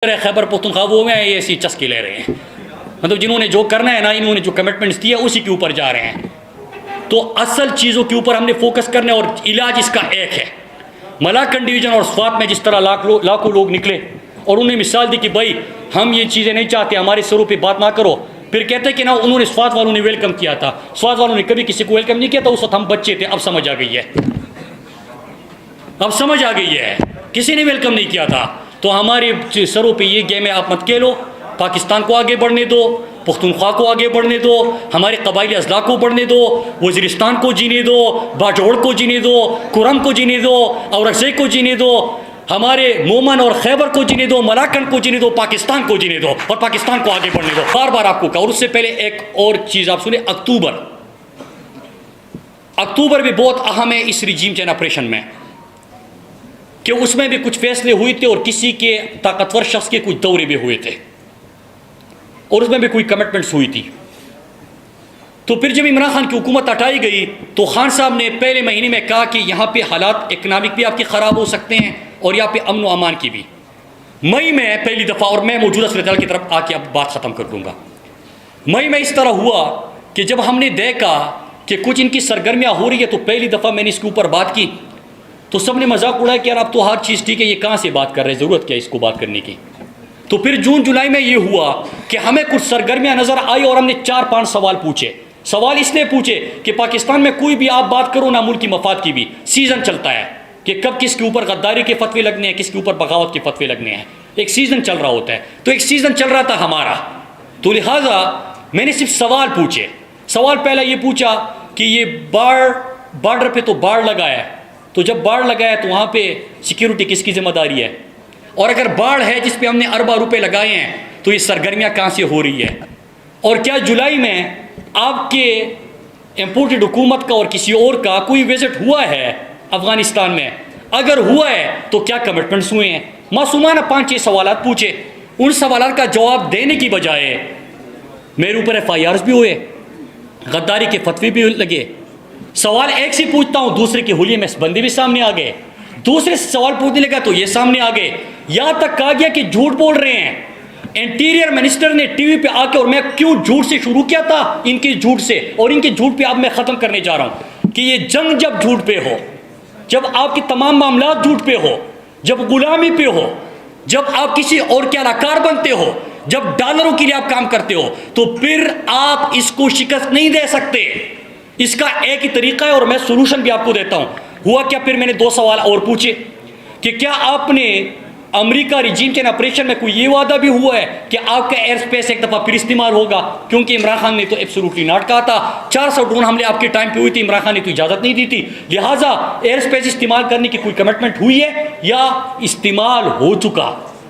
खैबर पख्तूनख्वा वो में ये ऐसी चस्के ले रहे हैं, मतलब जिन्होंने जो करना है ना, इन्होंने जो कमिटमेंट्स दिया उसी के ऊपर जा रहे हैं। तो असल चीज़ों के ऊपर हमने फोकस करना है और इलाज इसका एक है। मलाकन डिवीज़न और स्वात में जिस तरह लाखों लोग निकले और उन्हें मिसाल दी कि भाई हम ये चीज़ें नहीं चाहते, हमारे सरों पे बात ना करो। फिर कहते हैं कि ना उन्होंने स्वात वालों ने वेलकम किया था, स्वात वालों ने कभी किसी को वेलकम नहीं किया था, उस वक्त हम बच्चे थे। अब समझ आ गई है, अब समझ आ गई है, किसी ने वेलकम नहीं किया था। तो हमारे सरों पे ये गेम है, आप मत खेलो। पाकिस्तान को आगे बढ़ने दो, पख्तूनख्वा को आगे बढ़ने दो, हमारे कबाइली अजला को बढ़ने दो, वज़ीरिस्तान को जीने दो, बाजोड़ को जीने दो, कुरम को जीने दो, औरंगज़ेब को जीने दो, हमारे मोमन और खैबर को जीने दो, मलाकन को जीने दो, पाकिस्तान को जीने दो और पाकिस्तान को आगे बढ़ने दो। बार बार आपको कहा। और उससे पहले एक और चीज़ आप सुने, अक्टूबर भी बहुत अहम है इस रिजीम चेंज ऑपरेशन में, कि उसमें भी कुछ फैसले हुए थे और किसी के ताकतवर शख्स के कुछ दौरे भी हुए थे और उसमें भी कोई कमिटमेंट्स हुई थी। तो फिर जब इमरान खान की हुकूमत हटाई गई तो खान साहब ने पहले महीने में कहा कि यहाँ पे हालात इकनॉमिक भी आपके ख़राब हो सकते हैं और यहाँ पे अमन व अमान की भी। मई में पहली दफ़ा, और मैं मौजूदा सूरत की तरफ आके अब बात ख़त्म कर दूँगा, मई में इस तरह हुआ कि जब हमने देखा कि कुछ इनकी सरगर्मियाँ हो रही है तो पहली दफ़ा मैंने इसके ऊपर बात की तो सबने मजाक उड़ाया कि यार अब तो हर चीज़ ठीक है, ये कहाँ से बात कर रहे हैं, ज़रूरत क्या है इसको बात करने की। तो फिर जून जुलाई में ये हुआ कि हमें कुछ सरगर्मियाँ नज़र आई और हमने 4-5 सवाल पूछे। सवाल इसलिए पूछे कि पाकिस्तान में कोई भी आप बात करो ना, मुल्क की मफाद की भी सीज़न चलता है कि कब किसके ऊपर गद्दारी के फतवे लगने हैं, किसके ऊपर बगावत के फतवे लगने हैं, एक सीज़न चल रहा होता है। तो एक सीज़न चल रहा था हमारा, तो लिहाजा मैंने सिर्फ सवाल पूछे। सवाल पहला ये पूछा कि ये बॉर्डर पर तो बाढ़ लगा है, तो जब बाढ़ लगा है तो वहाँ पे सिक्योरिटी किसकी जिम्मेदारी है, और अगर बाढ़ है जिस पे हमने अरबा रुपए लगाए हैं तो ये सरगर्मियाँ कहाँ से हो रही है, और क्या जुलाई में आपके इम्पोर्टेड हुकूमत का और किसी और का कोई विजिट हुआ है अफ़गानिस्तान में, अगर हुआ है तो क्या कमिटमेंट्स हुए हैं। मासूमाना 5-6 सवाल पूछे। उन सवाल का जवाब देने की बजाय मेरे ऊपर FIRs भी हुए, गद्दारी के फतवे भी लगे। सवाल एक से पूछता हूँ, दूसरे के हुलिये में बंदे भी सामने आ गए, दूसरे से सवाल पूछने लगा तो ये सामने आ गए। यहाँ तक कहा गया कि झूठ बोल रहे हैं। इंटीरियर मिनिस्टर ने टीवी पे आके, और मैं क्यों झूठ से शुरू किया था, इनके झूठ से, और इनके झूठ पे अब मैं ख़त्म करने जा रहा हूँ कि ये जंग जब झूठ पे हो, जब आपके तमाम मामला झूठ पे हो, जब गुलामी पे हो, जब आप किसी और के अलाकार बनते हो, जब डॉलरों के लिए आप काम करते हो, तो फिर आप इसको शिकस्त नहीं दे सकते। इसका एक ही तरीका है और मैं सोल्यूशन भी आपको देता हूँ। हुआ क्या, फिर मैंने 2 सवाल और पूछे कि क्या आपने अमेरिका रिजीम चेंज ऑपरेशन में कोई ये वादा भी हुआ है कि आपका एयर स्पेस एक दफ़ा फिर इस्तेमाल होगा, क्योंकि इमरान खान ने तो एब्सोल्युटली नॉट कहा था। 400 ड्रोन हमले आपके टाइम पे हुई थी, इमरान खान ने तो इजाज़त नहीं दी थी, लिहाजा एयर स्पेस इस्तेमाल करने की कोई कमिटमेंट हुई है या इस्तेमाल हो चुका।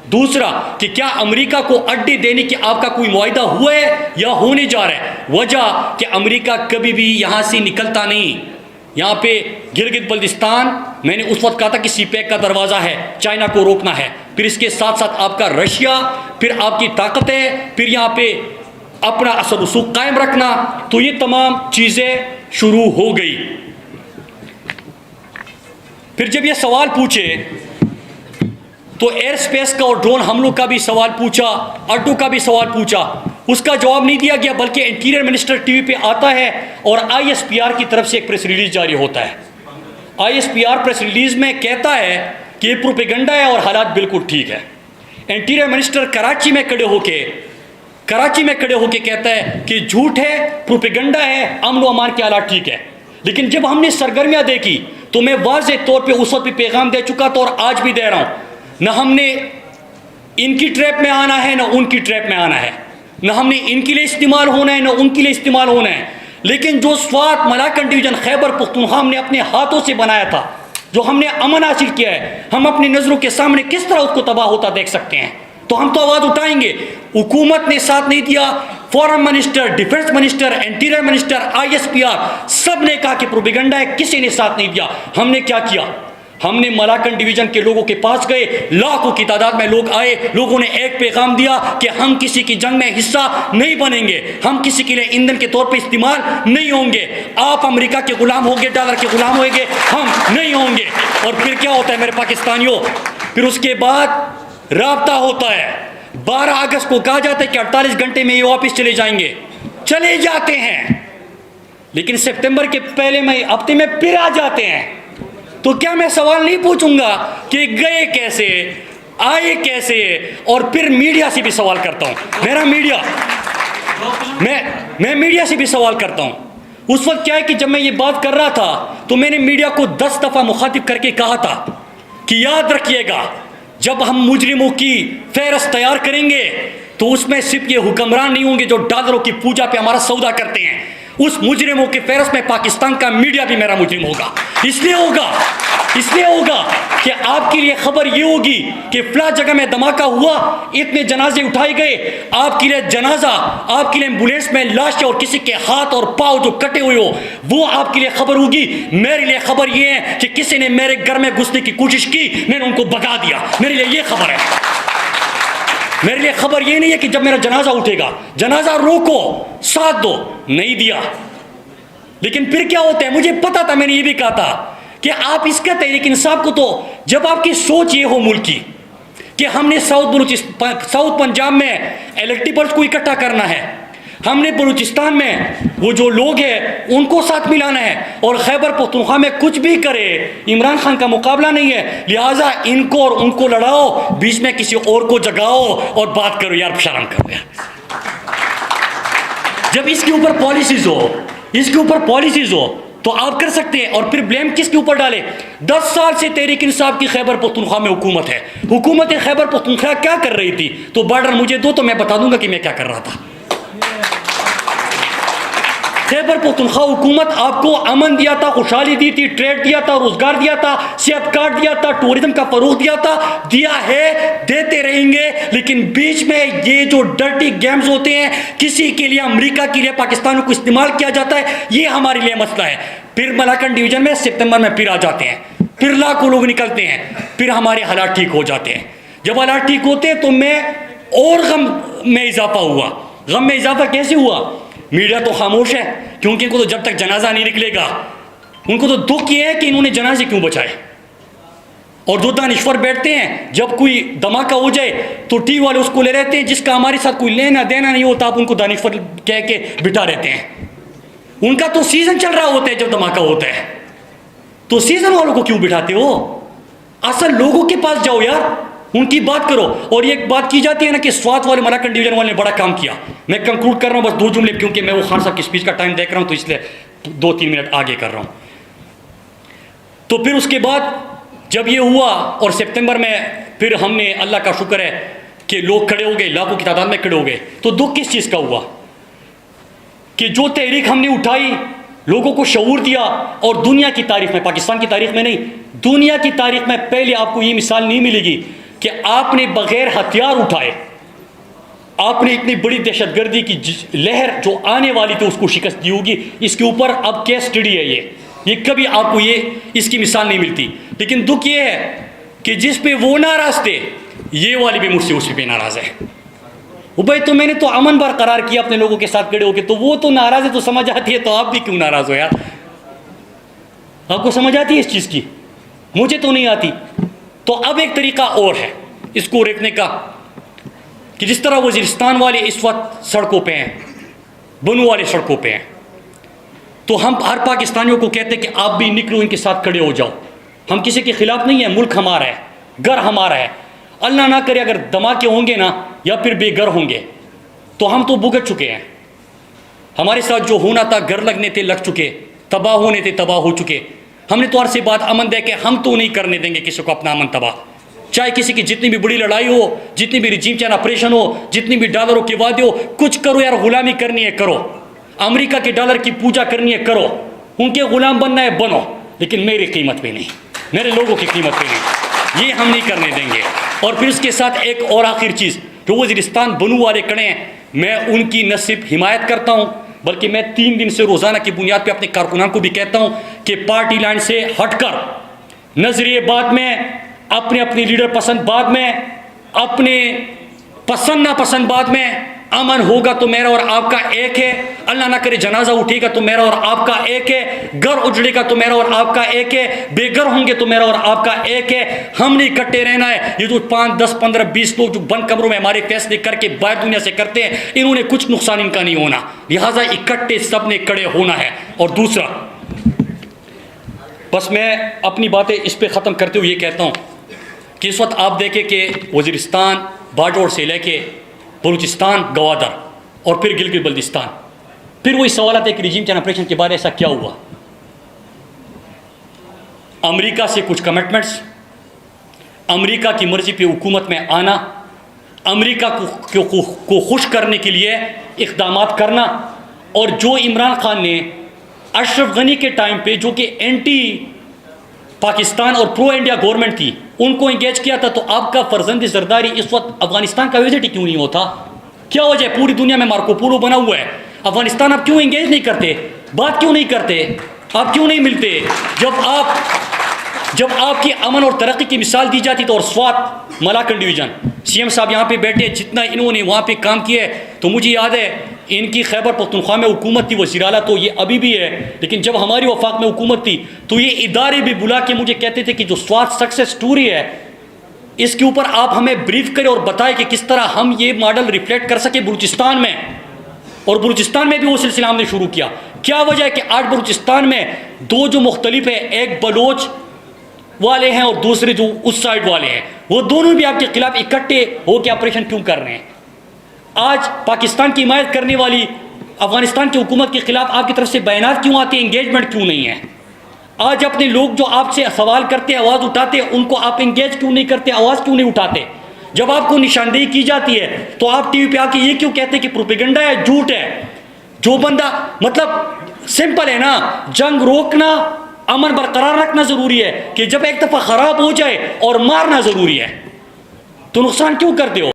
दूसरा कि क्या अमेरिका को अड्डे देने की आपका कोई मुआहदा हुआ है या होने जा रहा है। वजह कि अमेरिका कभी भी यहाँ से निकलता नहीं। यहाँ पे गिलगित बल्तिस्तान, मैंने उस वक्त कहा था कि सीपैक का दरवाज़ा है, चाइना को रोकना है, फिर इसके साथ साथ आपका रशिया, फिर आपकी ताकत है, फिर यहाँ पे अपना असर रसूख कायम रखना। तो ये तमाम चीज़ें शुरू हो गई। फिर जब ये सवाल पूछे तो एयर स्पेस का और ड्रोन हमलों का भी सवाल पूछा, अड्डों का भी सवाल पूछा, उसका जवाब नहीं दिया गया, बल्कि इंटीरियर मिनिस्टर टीवी पे आता है और ISPR की तरफ से एक प्रेस रिलीज जारी होता है। ISPR प्रेस रिलीज में कहता है कि ये प्रोपेगेंडा है और हालात बिल्कुल ठीक है। इंटीरियर मिनिस्टर कराची में खड़े होके कहता है कि झूठ है, प्रोपेगेंडा है, अमन व अमान के हालात ठीक है। लेकिन जब हमने सरगर्मियाँ देखी तो मैं वाज़ेह तौर पर उस वक्त भी पैगाम दे चुका था और आज भी दे रहा हूँ, न हमने इनकी ट्रैप में आना है न उनकी ट्रैप में आना है, न हमने इनके लिए इस्तेमाल होना है न उनके लिए इस्तेमाल होना है। लेकिन जो स्वात मलाकन डिवीज़न खैबर पख्तूनख्वा हमने अपने हाथों से बनाया था, जो हमने अमन हासिल किया है, हम अपनी नज़रों के सामने किस तरह उसको तबाह होता देख सकते हैं। तो हम तो आवाज़ उठाएंगे। हुकूमत ने साथ नहीं दिया, foreign minister, defence minister, interior minister, ISPR सब ने कहा कि प्रोपेगेंडा है, किसी ने साथ नहीं दिया। हमने क्या किया, हमने मलाकन डिवीज़न के लोगों के पास गए, लाखों की तादाद में लोग आए, लोगों ने एक पैगाम दिया कि हम किसी की जंग में हिस्सा नहीं बनेंगे, हम किसी के लिए ईंधन के तौर पे इस्तेमाल नहीं होंगे, आप अमेरिका के गुलाम होंगे, डॉलर के गुलाम होंगे, हम नहीं होंगे। और फिर क्या होता है मेरे पाकिस्तानियों, फिर उसके बाद राब्ता होता है। 12 अगस्त को कहा जाता है कि 48 घंटे में ये वापस चले जाएंगे, चले जाते हैं, लेकिन सितंबर के पहले हफ्ते में फिर आ जाते हैं। तो क्या मैं सवाल नहीं पूछूंगा कि गए कैसे, आए कैसे? और फिर मीडिया से भी सवाल करता हूं, मैं मीडिया से भी सवाल करता हूं। उस वक्त क्या है कि जब मैं ये बात कर रहा था तो मैंने मीडिया को 10 दफा मुखातिब करके कहा था कि याद रखिएगा, जब हम मुजरिमों की फहरिस्त तैयार करेंगे तो उसमें सिर्फ ये हुक्मरान नहीं होंगे जो डॉलरों की पूजा पे हमारा सौदा करते हैं। उस मुजरिमों के फहरिस्त में पाकिस्तान का मीडिया भी मेरा मुजरिम होगा। इसलिए होगा कि आपके लिए खबर ये होगी कि फला जगह में धमाका हुआ, इतने जनाजे उठाए गए, आपके लिए जनाजा, आपके लिए एम्बुलेंस में लाश और किसी के हाथ और पाँव जो कटे हुए हो, वो आपके लिए खबर होगी। मेरे लिए खबर ये है कि किसी ने मेरे घर में घुसने की कोशिश की, मैंने उनको भगा दिया। मेरे लिए ये खबर है। मेरे लिए खबर ये नहीं है कि जब मेरा जनाजा उठेगा, जनाजा रोको, साथ दो, नहीं दिया। लेकिन फिर क्या होता है, मुझे पता था, मैंने ये भी कहा था कि आप इसका तहरीक इंसाफ को, तो जब आपकी सोच ये हो मुल्क की कि हमने साउथ पंजाब में इलेक्टिबल्स को इकट्ठा करना है, हमने बलूचिस्तान में वो जो लोग हैं उनको साथ मिलाना है, और खैबर पख्तूनख्वा में कुछ भी करे इमरान खान का मुकाबला नहीं है, लिहाजा इनको और उनको लड़ाओ, बीच में किसी और को जगाओ और बात करो। यार शर्म करो यार। जब इसके ऊपर पॉलिसीज हो तो आप कर सकते हैं। और फिर ब्लेम किसके ऊपर डाले? 10 साल से तहरीक इंसाफ की खैबर पख्तूनख्वा में हुकूमत है। हुकूमत खैबर पख्तूनख्वा क्या कर रही थी? तो बॉर्डर मुझे दो तो मैं बता दूंगा कि मैं क्या कर रहा था। खैबर पख्तूनख्वा हुकूमत आपको अमन दिया था, खुशहाली दी थी, ट्रेड दिया था, रोजगार दिया था, सेहत कार्ड दिया था, टूरिज्म का फरोग दिया था, दिया है, देते रहेंगे। लेकिन बीच में ये जो डर्टी गेम्स होते हैं, किसी के लिए अमेरिका के लिए पाकिस्तान को इस्तेमाल किया जाता है, ये हमारे लिए मसला है। फिर मलाकन डिवीजन में सितंबर में फिर आ जाते हैं, फिर लाखों लोग निकलते हैं, फिर हमारे हालात ठीक हो जाते हैं। जब हालात ठीक होते हैं तो मैं और गम में इजाफा हुआ। गम में इजाफा कैसे हुआ? मीडिया तो खामोश है, क्योंकि इनको तो जब तक जनाजा नहीं निकलेगा, उनको तो दुख ये है कि इन्होंने जनाजे क्यों बचाए। और जो दानिश्वर बैठते हैं, जब कोई धमाका हो जाए तो टीवी वाले उसको ले रहते हैं, जिसका हमारे साथ कोई लेना देना नहीं होता, आप उनको दानिश्वर कह के बिठा रहते हैं। उनका तो सीजन चल रहा होता है जब धमाका होता है, तो सीजन वालों को क्यों बिठाते हो? असल लोगों के पास जाओ यार, उनकी बात करो। और एक बात की जाती है ना कि स्वात वाले मलाकन डिवीजन वाले ने बड़ा काम किया। मैं कंक्लूड कर रहा हूं बस 2 जुमले, क्योंकि मैं वो खान साहब की स्पीच का टाइम देख रहा हूं, तो इसलिए 2-3 मिनट आगे कर रहा हूं। तो फिर उसके बाद जब ये हुआ और सितंबर में फिर हमने, अल्लाह का शुक्र है कि लोग खड़े हो गए, लाखों की तादाद में खड़े हो गए। तो दुख किस चीज़ का हुआ कि जो तहरीक हमने उठाई, लोगों को शऊर दिया, और दुनिया की तारीख में, पाकिस्तान की तारीख में नहीं, दुनिया की तारीख में पहले आपको ये मिसाल नहीं मिलेगी कि आपने बगैर हथियार उठाए, आपने इतनी बड़ी दहशतगर्दी की लहर जो आने वाली थी उसको शिकस्त दी होगी। इसके ऊपर अब केस स्टडी है ये कभी आपको इसकी मिसाल नहीं मिलती। लेकिन दुख ये है कि जिस पे वो नाराज थे, ये वाली भी मुझसे उसी पे नाराज है। वो भाई, तो मैंने तो अमन बरकरार किया अपने लोगों के साथ खड़े होकर, तो वो तो नाराज है, तो समझ आती है, तो आप भी क्यों नाराज हो यार? आपको समझ आती है इस चीज़ की? मुझे तो नहीं आती। तो अब एक तरीका और है इसको रोकने का कि जिस तरह वज़ीरिस्तान वाले इस वक्त सड़कों पे हैं, बनू वाले सड़कों पे हैं, तो हम हर पाकिस्तानियों को कहते हैं कि आप भी निकलो, इनके साथ खड़े हो जाओ। हम किसी के खिलाफ नहीं है, मुल्क हमारा है, घर हमारा है। अल्लाह ना करे अगर धमाके होंगे ना, या फिर बेघर होंगे, तो हम तो भुगत चुके हैं। हमारे साथ जो होना था, घर लगने थे लग चुके, तबाह होने थे तबाह हो चुके। हमने तो अर्से बाद अमन दे के हम तो नहीं करने देंगे किसी को अपना अमन तबाह, चाहे किसी की जितनी भी बड़ी लड़ाई हो, जितनी भी रिजीम चेंज ऑपरेशन हो, जितनी भी डॉलरों के वादे हो। कुछ करो यार, गुलामी करनी है करो, अमेरिका के डॉलर की पूजा करनी है करो, उनके गुलाम बनना है बनो, लेकिन मेरी कीमत पे नहीं, मेरे लोगों की कीमत पे नहीं, ये हम नहीं करने देंगे। और फिर उसके साथ एक और आखिर चीज़, जो वज़ीरिस्तान बनू वाले खड़े हैं, मैं उनकी न सिर्फ हिमायत करता हूँ, बल्कि मैं 3 दिन से रोज़ाना की बुनियाद पे अपने कारकुनान को भी कहता हूँ कि पार्टी लाइन से हटकर नजरिए बाद में, अपने अपने लीडर पसंद बाद में, अपने पसंद नापसंद बाद में, अमन होगा तो मेरा और आपका एक है, अल्लाह ना करे जनाजा उठेगा तो मेरा और आपका एक है, घर उजड़ेगा तो मेरा और आपका एक है, बेघर होंगे तो मेरा और आपका एक है। हमने इकट्ठे रहना है। ये जो 5, 10, 15, 20 लोग जो बंद कमरों में हमारे फैसले करके बाहर दुनिया से करते हैं, इन्होंने कुछ नुकसान इनका नहीं होना, लिहाजा इकट्ठे सबने खड़े होना है। और दूसरा, बस मैं अपनी बातें इस पर ख़त्म करते हुए ये कहता हूँ कि इस वक्त आप देखें कि वज़ीरिस्तान बाजौर से लेके बलूचिस्तान गवादर और फिर गिलगित बल्तिस्तान, फिर वही सवाल है कि रिजीम चेंज ऑपरेशन के बाद ऐसा क्या हुआ। अमेरिका से कुछ कमिटमेंट्स, अमेरिका की मर्जी पे हुकूमत में आना, अमेरिका को खुश करने के लिए इक़दाम करना, और जो इमरान खान ने अशरफ गनी के टाइम पे जो कि एंटी पाकिस्तान और प्रो इंडिया गवर्नमेंट थी उनको इंगेज किया था। तो आपका फर्जंद जरदारी इस वक्त अफगानिस्तान का विजिट क्यों नहीं होता? क्या वजह है? पूरी दुनिया में मार्को पोलो बना हुआ है, अफगानिस्तान आप क्यों इंगेज नहीं करते? बात क्यों नहीं करते? आप क्यों नहीं मिलते? जब आपकी अमन और तरक्की की मिसाल दी जाती तो, और स्वात मलाकन डिवीज़न सीएम साहब यहाँ पे बैठे, जितना इन्होंने वहाँ पे काम किया है, तो मुझे याद है इनकी खैबर पख्तूनख्वा में हुकूमत थी, वज़ीर आला तो ये अभी भी है, लेकिन जब हमारी वफाक में हुकूमत थी तो ये इदारे भी बुला के मुझे कहते थे कि जो स्वात सक्सेस स्टोरी है इसके ऊपर आप हमें ब्रीफ करें और बताएं कि किस तरह हम ये मॉडल रिफ्लेक्ट कर सके बलूचिस्तान में। और बलूचिस्तान में भी वो सिलसिला हमने शुरू किया। क्या वजह है कि आज बलूचिस्तान में दो जो मुख्तलिफ है, एक बलोच वाले हैं और दूसरे जो उस साइड वाले हैं, वो दोनों भी आपके खिलाफ इकट्ठे होकर ऑपरेशन क्यों कर रहे हैं? आज पाकिस्तान की हिमायत करने वाली अफगानिस्तान की हुकूमत के खिलाफ आपकी तरफ से बयानात क्यों आते हैं? इंगेजमेंट क्यों नहीं है? आज अपने लोग जो आपसे सवाल करते हैं, आवाज़ उठाते हैं, उनको आप इंगेज क्यों नहीं करते? आवाज़ क्यों नहीं उठाते? जब आपको निशानदेही की जाती है तो आप टीवी पे आके ये क्यों कहते हैं कि प्रोपेगेंडा है, झूठ है? जो बंदा, मतलब सिंपल है ना, जंग रोकना, अमन बरकरार रखना ज़रूरी है कि जब एक दफ़ा ख़राब हो जाए और मारना ज़रूरी है, तो नुकसान क्यों करते हो?